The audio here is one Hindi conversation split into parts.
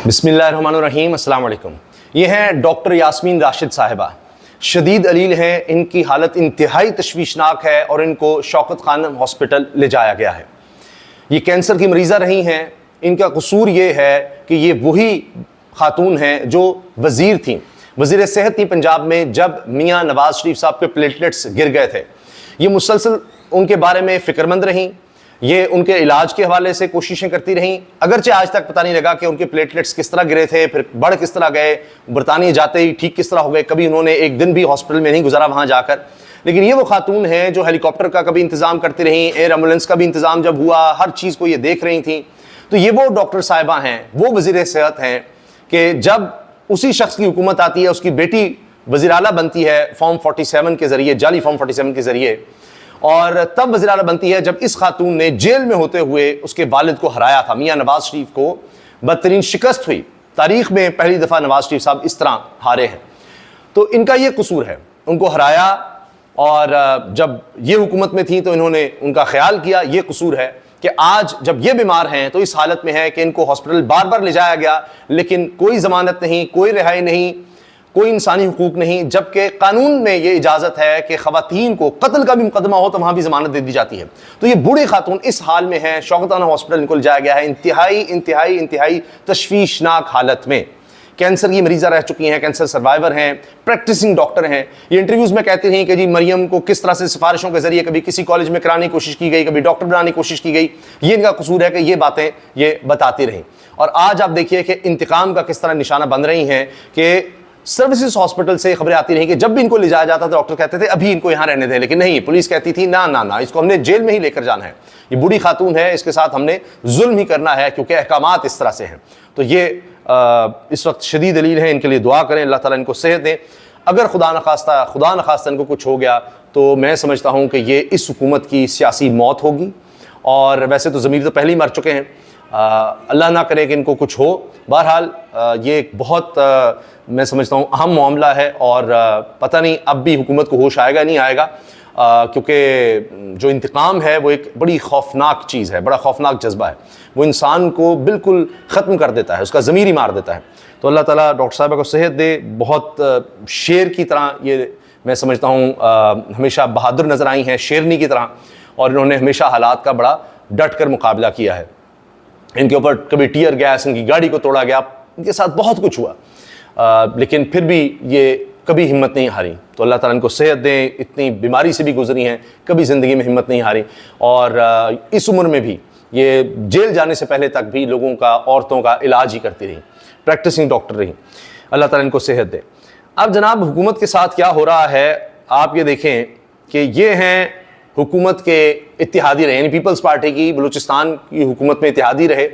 बिस्मिल्लाहिर्रहमानिर्रहीम, अस्सलाम वालेकुम। ये हैं डॉक्टर यास्मीन राशिद साहिबा। शदीद अलील हैं, इनकी हालत इंतहाई तशवीशनाक है और इनको शौकत खानम हॉस्पिटल ले जाया गया है। ये कैंसर की मरीज़ा रही हैं। इनका कसूर ये है कि ये वही खातून हैं जो वज़ीर थी, वज़ीर सेहत थी पंजाब में, जब मियाँ नवाज शरीफ साहब के प्लेटलेट्स गिर गए थे। ये मुसलसल उनके बारे में फ़िक्रमंद रहीं, ये उनके इलाज के हवाले से कोशिशें करती रहीं। अगरचे आज तक पता नहीं लगा कि उनके प्लेटलेट्स किस तरह गिरे थे, फिर बढ़ किस तरह गए, बरतानिया जाते ही ठीक किस तरह हो गए। कभी उन्होंने एक दिन भी हॉस्पिटल में नहीं गुजारा वहाँ जाकर। लेकिन ये वो खातून है जो हेलीकॉप्टर का कभी इंतज़ाम करती रहीं, एयर एम्बुलेंस का भी इंतज़ाम जब हुआ, हर चीज़ को ये देख रही थी। तो ये वो डॉक्टर साहिबा हैं, वो वज़ीर सेहत हैं कि जब उसी शख्स की हुकूमत आती है, उसकी बेटी वज़ीर आला बनती है फॉर्म 47 के ज़रिए, जाली फॉर्म 47 के ज़रिए, और तब वज़ीर आला बनती है जब इस खातून ने जेल में होते हुए उसके वालिद को हराया था। मियाँ नवाज शरीफ को बदतरीन शिकस्त हुई। तारीख़ में पहली दफ़ा नवाज शरीफ साहब इस तरह हारे हैं। तो इनका ये कसूर है, उनको हराया, और जब ये हुकूमत में थी तो इन्होंने उनका ख्याल किया। ये कसूर है कि आज जब ये बीमार हैं तो इस हालत में है कि इनको हॉस्पिटल बार बार ले जाया गया, लेकिन कोई ज़मानत नहीं, कोई रिहाई नहीं, कोई इंसानी हुकूक नहीं, जबकि कानून में ये इजाज़त है कि ख़वातीन को कत्ल का भी मुकदमा हो तो वहाँ भी ज़मानत दे दी जाती है। तो ये बूढ़ी खातून इस हाल में है, शौकत खानम हॉस्पिटल इनको ले जाया गया है इंतहाई तशवीशनाक हालत में। कैंसर की मरीज़ा रह चुकी हैं, कैंसर सर्वाइवर हैं, प्रैक्टिसिंग डॉक्टर हैं। ये इंटरव्यूज़ में कहती रहीं कि जी मरियम को किस तरह से सिफारिशों के ज़रिए कभी किसी कॉलेज में कराने की कोशिश की गई, कभी डॉक्टर बनाने की कोशिश की गई। ये इनका कसूर है कि ये बातें ये बताती रहीं। और आज आप देखिए कि इंतकाम का किस तरह निशाना बन रही हैं कि सर्विसेज हॉस्पिटल से खबरें आती रही कि जब भी इनको ले जाया जाता था डॉक्टर कहते थे अभी इनको यहाँ रहने दें, लेकिन नहीं, पुलिस कहती थी ना ना ना, इसको हमने जेल में ही लेकर जाना है। ये बूढ़ी खातून है, इसके साथ हमने जुल्म ही करना है क्योंकि अहकामात इस तरह से हैं। तो ये इस वक्त शदीद दलील है, इनके लिए दुआ करें, अल्लाह ताला इनको सेहत दें। अगर खुदा न खास्ता इनको कुछ हो गया तो मैं समझता हूँ कि ये इस हुकूमत की सियासी मौत होगी। और वैसे तो ज़मीर तो पहले ही मर चुके हैं, अल्लाह ना करे कि इनको कुछ हो। बहरहाल ये एक बहुत मैं समझता हूँ अहम मामला है, और पता नहीं अब भी हुकूमत को होश आएगा नहीं आएगा, क्योंकि जो इंतकाम है वो एक बड़ी खौफनाक चीज़ है, बड़ा खौफनाक जज्बा है। वो इंसान को बिल्कुल ख़त्म कर देता है, उसका ज़मीर ही मार देता है। तो अल्लाह ताला डॉक्टर साहबा को सेहत दे। बहुत शेर की तरह ये मैं समझता हूँ हमेशा बहादुर नज़र आई हैं, शेरनी की तरह, और इन्होंने हमेशा हालात का बड़ा डट कर मुकाबला किया है। इनके ऊपर कभी टीयर गैस, इनकी गाड़ी को तोड़ा गया, इनके साथ बहुत कुछ हुआ, लेकिन फिर भी ये कभी हिम्मत नहीं हारी। तो अल्लाह ताला इनको सेहत दें। इतनी बीमारी से भी गुजरी हैं, कभी ज़िंदगी में हिम्मत नहीं हारी, और इस उम्र में भी ये जेल जाने से पहले तक भी लोगों का, औरतों का इलाज ही करती रही, प्रैक्टिसिंग डॉक्टर रही। अल्लाह ताला इनको सेहत दे। अब जनाब हुकूमत के साथ क्या हो रहा है, आप ये देखें कि ये हैं हुकूमत के इत्तेहादी रहे, यानी पीपल्स पार्टी की बलूचिस्तान की हुकूमत में इत्तेहादी रहे,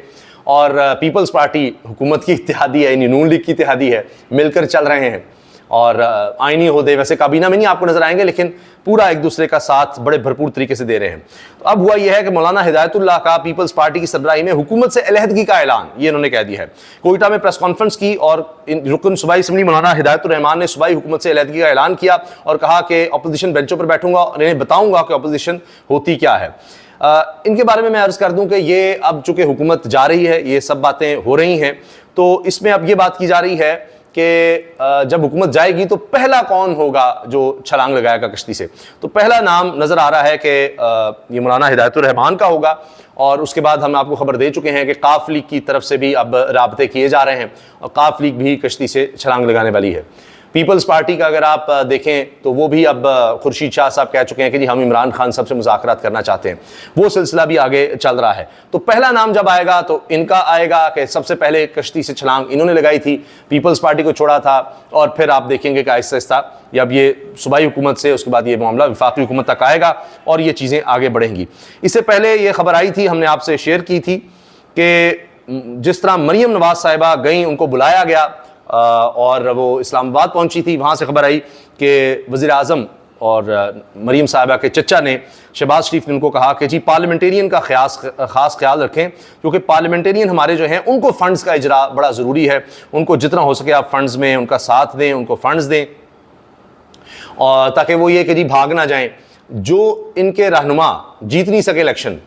और पीपल्स पार्टी हुकूमत की इत्तेहादी है, यानी नून लीग की इत्तेहादी है, मिलकर चल रहे हैं। और आइनी ओहदे वैसे काबीना में नहीं आपको नजर आएंगे, लेकिन पूरा एक दूसरे का साथ बड़े भरपूर तरीके से दे रहे हैं। तो अब हुआ यह है कि मौलाना हिदायतुल्लाह का पीपल्स पार्टी की सरबराही में हुकूमत से अलहदगी का ऐलान ये इन्होंने कह दिया है। कोयटा में प्रेस कॉन्फ्रेंस की, और रुकन सूबाई असम्बली मौलाना हिदायतुर रहमान ने सूबाई हुकूमत से अलहदगी का ऐलान किया और कहा कि अपोजिशन बेंचों पर बैठूंगा और इन्हें बताऊंगा कि अपोजिशन होती क्या है। इनके बारे में मैं अर्ज़ कर दूं कि ये अब चूँकि हुकूमत जा रही है, ये सब बातें हो रही हैं, तो इसमें अब ये बात की जा रही है कि जब हुकूमत जाएगी तो पहला कौन होगा जो छलांग लगाएगा कश्ती से। तो पहला नाम नज़र आ रहा है कि ये मौलाना हिदायतुर रहमान का होगा, और उसके बाद हम आपको खबर दे चुके हैं कि काफ लीग की तरफ से भी अब राब्ते किए जा रहे हैं, और काफ लीग भी कश्ती से छलांग लगाने वाली है। पीपल्स पार्टी का अगर आप देखें तो वो भी अब खुर्शीद शाह साहब कह चुके हैं कि जी हम इमरान खान साहब से मुज़ाकरात करना चाहते हैं, वो सिलसिला भी आगे चल रहा है। तो पहला नाम जब आएगा तो इनका आएगा कि सबसे पहले कश्ती से छलांग इन्होंने लगाई थी, पीपल्स पार्टी को छोड़ा था, और फिर आप देखेंगे कि आहिस्ता आहिस्ता अब ये सूबाई हुकूमत से, उसके बाद ये मामला वफाकी हुकूमत तक आएगा और ये चीज़ें आगे बढ़ेंगी। इससे पहले ये खबर आई थी, हमने आपसे शेयर की थी कि जिस तरह मरियम नवाज साहिबा गई, उनको बुलाया गया और वो इस्लामाबाद पहुंची थी, वहाँ से खबर आई कि वज़ीर आज़म और मरीम साहिबा के चचा ने, शहबाज शरीफ ने उनको कहा कि जी पार्लियामेंटेरियन का ख़ास ख्याल रखें, क्योंकि पार्लियामेंटेरियन हमारे जो हैं उनको फ़ंड्स का इजरा बड़ा ज़रूरी है, उनको जितना हो सके आप फ़ंड्स में उनका साथ दें, उनको फ़ंड्स दें, और ताकि वो ये कि जी भाग ना जाएँ। जो इनके रहनुमा जीत नहीं सके इलेक्शन,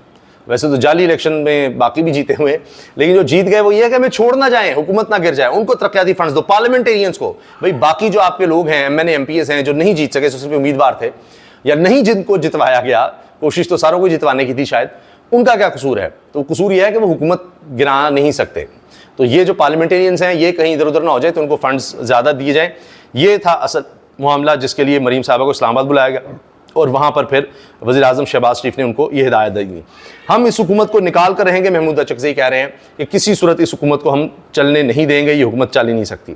वैसे तो जाली इलेक्शन में बाकी भी जीते हुए हैं, लेकिन जो जीत गए वो ये है कि हमें छोड़ ना जाएं, हुकूमत ना गिर जाए, उनको तरक्याती फंड्स दो, पार्लियामेंटेरियंस को। भाई बाकी जो आपके लोग हैं, एमएनए एमपीएस हैं, जो नहीं जीत सके, सिर्फ उम्मीदवार थे या नहीं जिनको जितवाया गया, कोशिश तो सारों को जितवाने की थी शायद, उनका क्या कसूर है? तो कसूर यह है कि वो हुकूमत गिरा नहीं सकते। तो ये जो पार्लियामेंटेरियंस हैं ये कहीं इधर उधर ना हो जाए, तो उनको फंड्स ज़्यादा दिए जाएं। ये था असल मामला जिसके लिए मरीम साहबा को इस्लामाबाद बुलाया गया और वहाँ पर फिर वज़ीर-ए-आज़म शहबाज शरीफ ने उनको ये हिदायत दी। हम इस हुकूमत को निकाल कर रहेंगे। महमूद अचकज़ई कह रहे हैं कि किसी सूरत इस हुकूमत को हम चलने नहीं देंगे, ये हुकूमत चल ही नहीं सकती।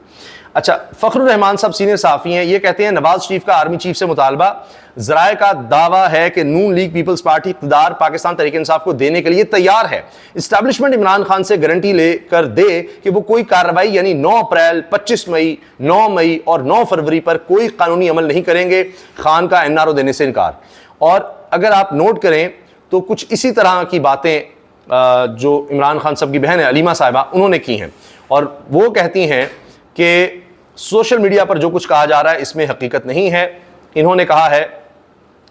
अच्छा, फ़खरुर रहमान साहब सीनियर सहाफ़ी हैं, ये कहते हैं नवाज शरीफ का आर्मी चीफ से मुतालबा, ज़राए का दावा है कि नून league peoples party इक़्तिदार Pakistan Tehreek Insaf को देने के लिए तैयार है। इस्टेब्लिशमेंट इमरान खान से गारंटी लेकर दे कि वो कोई कार्रवाई यानी 9 अप्रैल, 25 मई, 9 मई और 9 फरवरी पर कोई कानूनी अमल नहीं करेंगे। खान का एनआरओ देने से इनकार। और अगर आप नोट करें तो कुछ इसी तरह की बातें जो इमरान खान साहब की बहन है अलीमा साहिबा, उन्होंने की हैं और वो कहती हैं कि सोशल मीडिया पर जो कुछ कहा जा रहा है इसमें हकीकत नहीं है। इन्होंने कहा है,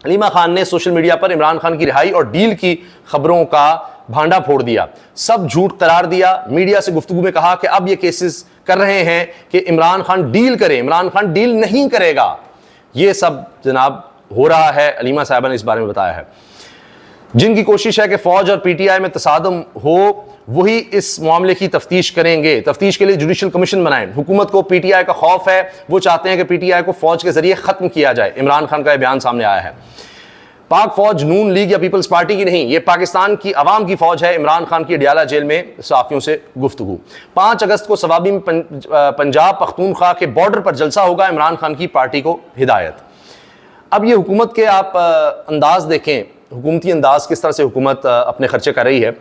अलीमा खान ने सोशल मीडिया पर इमरान खान की रिहाई और डील की खबरों का भांडा फोड़ दिया, सब झूठ करार दिया। मीडिया से गुफ्तगू में कहा कि अब ये केसेस कर रहे हैं कि इमरान खान डील करे, इमरान खान डील नहीं करेगा। ये सब जनाब हो रहा है, अलीमा साहिबा ने इस बारे में बताया है। जिनकी कोशिश है कि फौज और पीटीआई में तसादम हो वही इस मामले की तफ्तीश करेंगे। तफ्तीश के लिए जुडिशल कमीशन बनाएं। हुकूमत को पीटीआई का खौफ है, वो चाहते हैं कि पीटीआई को फौज के जरिए खत्म किया जाए। इमरान खान का यह बयान सामने आया है। पाक फौज नून लीग या पीपल्स पार्टी की नहीं, ये पाकिस्तान की अवाम की फौज है। इमरान खान की अडियाला जेल में सहाफियों से गुफ्तगू। 5 अगस्त को सवाबी में पंजाब पख्तूनख्वा के बॉर्डर पर जलसा होगा, इमरान खान की पार्टी को हिदायत। अब ये हुकूमत के आप अंदाज देखें, हुकूमती अंदाज किस तरह से हुकूमत अपने खर्चे कर रही है।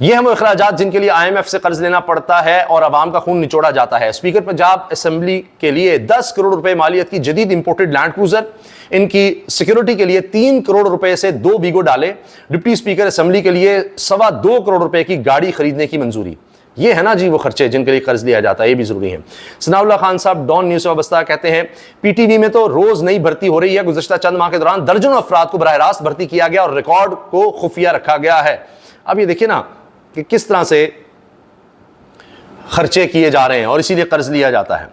ये हम अखराजात जिनके लिए IMF से कर्ज लेना पड़ता है और अवाम का खून निचोड़ा जाता है। स्पीकर पंजाब असम्बली के लिए 10 करोड़ रुपए मालियत की जदीद इंपोर्टेड लैंड क्रूजर, इनकी सिक्योरिटी के लिए 3 करोड़ रुपए से 2 बीगो डाले। डिप्टी स्पीकर असम्बली के लिए 2.25 करोड़ रुपए की गाड़ी खरीदने की मंजूरी। ये है ना जी वो खर्चे जिनके लिए कर्ज लिया जाता है, ये भी जरूरी है। सनाउल्लाह खान साहब डॉन न्यूज़ से वाबस्ता कहते हैं, पीटीवी में तो रोज नई भर्ती हो रही है। गुज़श्ता चंद माह के दौरान दर्जनों अफराद को बराह रास्त भर्ती किया गया और रिकॉर्ड को खुफिया रखा गया है। अब ये देखिए ना कि किस तरह से खर्चे किए जा रहे हैं और इसीलिए कर्ज लिया जाता है।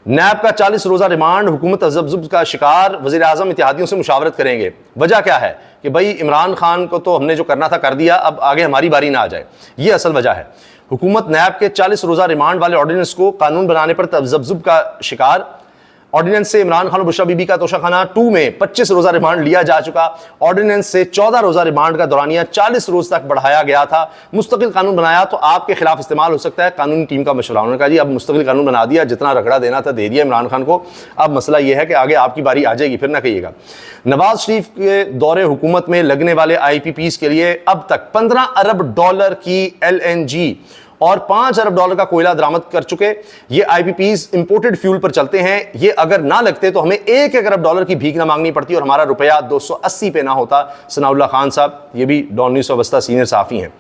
नैब का 40 रोजा रिमांड, हुकूमत तज़ब्ज़ुब का शिकार, वज़ीर-ए-आज़म इत्तेहादियों से मुशावरत करेंगे। वजह क्या है कि भाई इमरान खान को तो हमने जो करना था कर दिया, अब आगे हमारी बारी ना आ जाए, ये असल वजह है। हुकूमत नैब के 40 रोजा रिमांड वाले ऑर्डिनेंस को कानून बनाने पर तज़ब्ज़ुब का शिकार। ऑर्डिनेंस से इमरान खान और बुशरा बीबी का तोशाखाना 2 में 25 रोजा रिमांड लिया जा चुका। ऑर्डिनेंस से 14 रोजा रिमांड का दौरानिया 40 रोज तक बढ़ाया गया था। मुस्तकिल कानून बनाया तो आपके खिलाफ इस्तेमाल हो सकता है। कानूनी टीम का मशवरा। उन्होंने कहा जी अब मुस्तकिल कानून बना दिया, जितना रगड़ा देना था दे दिया इमरान खान को, अब मसला यह है कि आगे आपकी बारी आ जाएगी, फिर ना कहिएगा। नवाज शरीफ के दौरे हुकूमत में लगने वाले IPPs के लिए अब तक 15 अरब डॉलर की LNG और 5 अरब डॉलर का कोयला बरामद कर चुके। ये IPPs इंपोर्टेड फ्यूल पर चलते हैं। ये अगर ना लगते तो हमें 1 अरब डॉलर की भीख ना मांगनी पड़ती और हमारा रुपया 280 पे ना होता। सनाउल्लाह खान साहब, ये भी डॉन न्यूज़ वाबस्ता सीनियर सहाफ़ी हैं।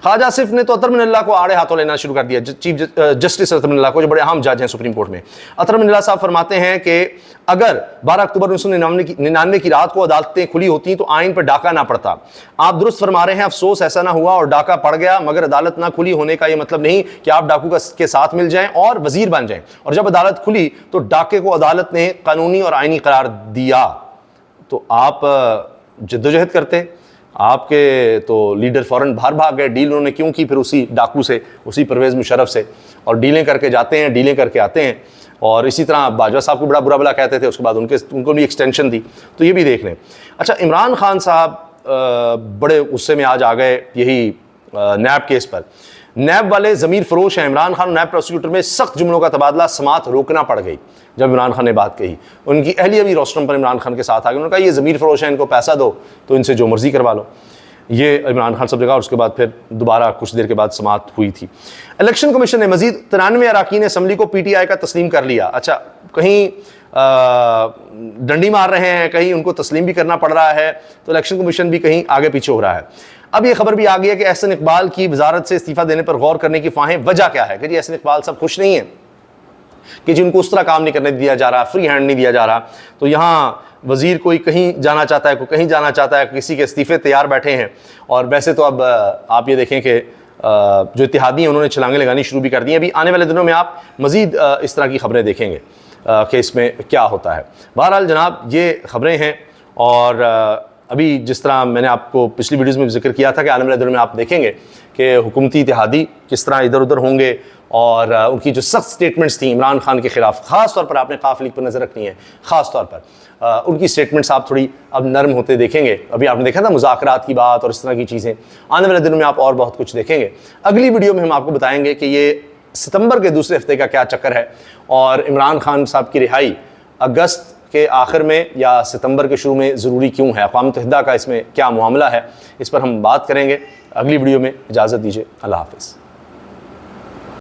ख्वाजा आसिफ ने तो अतर मिनल्ला को आड़े हाथों लेना शुरू कर दिया, चीफ जस्टिस अतर मिनल्ला को, जो बड़े अहम जज हैं सुप्रीम कोर्ट में। अतर मिनल्ला साहब फरमाते हैं कि अगर 12 अक्टूबर 1999 की रात को अदालतें खुली होती तो आइन पर डाका ना पड़ता। आप दुरुस्त फरमा रहे हैं, अफसोस ऐसा ना हुआ और डाका पड़ गया, मगर अदालत ना खुली होने का यह मतलब नहीं कि आप डाकू के साथ मिल जाएं और वजीर बन जाएं। और जब अदालत खुली तो डाके को अदालत ने कानूनी और आइनी करार दिया तो आप जद्दोजहद करते। आपके तो लीडर फौरन बाहर भाग गए। डील उन्होंने क्यों की? फिर उसी डाकू से, उसी परवेज़ मुशर्रफ से, और डीलें करके जाते हैं, डीलें करके आते हैं। और इसी तरह बाजवा साहब को बड़ा बुरा भला कहते थे, उसके बाद उनको भी एक्सटेंशन दी। तो ये भी देख लें। अच्छा, इमरान खान साहब बड़े गुस्से में आज आ गए यही नैब केस पर। नैब वाले ज़मीर फरोश हैं। इमरान खान और नैब प्रोसिक्यूटर में सख्त जुमलों का तबादला, समात रोकना पड़ गई जब इमरान खान ने बात कही। उनकी अहलिया भी रोस्टम पर इमरान खान के साथ आ गई। उन्होंने कहा ये ज़मीर फरोश हैं, इनको पैसा दो तो इनसे जो मर्जी करवा लो। ये इमरान खान सब जगह। और उसके बाद फिर दोबारा कुछ देर के बाद समात हुई थी। इलेक्शन कमीशन ने मजीद 93 अरकान असम्बली को PTI का तस्लीम कर लिया। अच्छा, कहीं डंडी मार रहे हैं, कहीं उनको तस्लीम भी करना पड़ रहा है, तो इलेक्शन कमीशन भी कहीं आगे पीछे हो रहा है। अब ये खबर भी आ गई है कि एहसन इकबाल की वजारत से इस्तीफा देने पर गौर करने की ख्वाहिश। वजह क्या है कि जी एहसन इकबाल साहब खुश नहीं है। कि जिनको उस तरह काम नहीं करने दिया जा रहा, फ्री हैंड नहीं दिया जा रहा। तो यहाँ वज़ीर कोई कहीं जाना चाहता है, कोई कहीं जाना चाहता है, किसी के इस्तीफ़े तैयार बैठे हैं। और वैसे तो अब आप ये देखें कि जो इत्तेहादी हैं उन्होंने छलांगें लगानी शुरू भी कर दी हैं। अभी आने वाले दिनों में आप मज़ीद इस तरह की खबरें देखेंगे कि इसमें क्या होता है। बहरहाल जनाब, ये खबरें हैं। और अभी जिस तरह मैंने आपको पिछली वीडियोज़ में जिक्र किया था कि आने वाले दिनों में आप देखेंगे कि हुकूमती इत्तेहादी किस तरह इधर उधर होंगे, और उनकी जो सख्त स्टेटमेंट्स थी इमरान खान के ख़िलाफ़, ख़ास तौर पर आपने काफ लीग पर नज़र रखनी है, ख़ास तौर पर उनकी स्टेटमेंट्स आप थोड़ी अब नरम होते देखेंगे। अभी आपने देखा था मुज़ाकरात की बात और इस तरह की चीज़ें। आने वाले दिनों में आप और बहुत कुछ देखेंगे। अगली वीडियो में हम आपको बताएंगे कि ये सितंबर के दूसरे हफ्ते का क्या चक्कर है, और इमरान खान साहब की रिहाई अगस्त के आखिर में या सितंबर के शुरू में ज़रूरी क्यों है, अक़वाम मुत्तहिदा का इसमें क्या मामला है, इस पर हम बात करेंगे अगली वीडियो में। इजाज़त दीजिए, अल्लाह हाफ़िज़।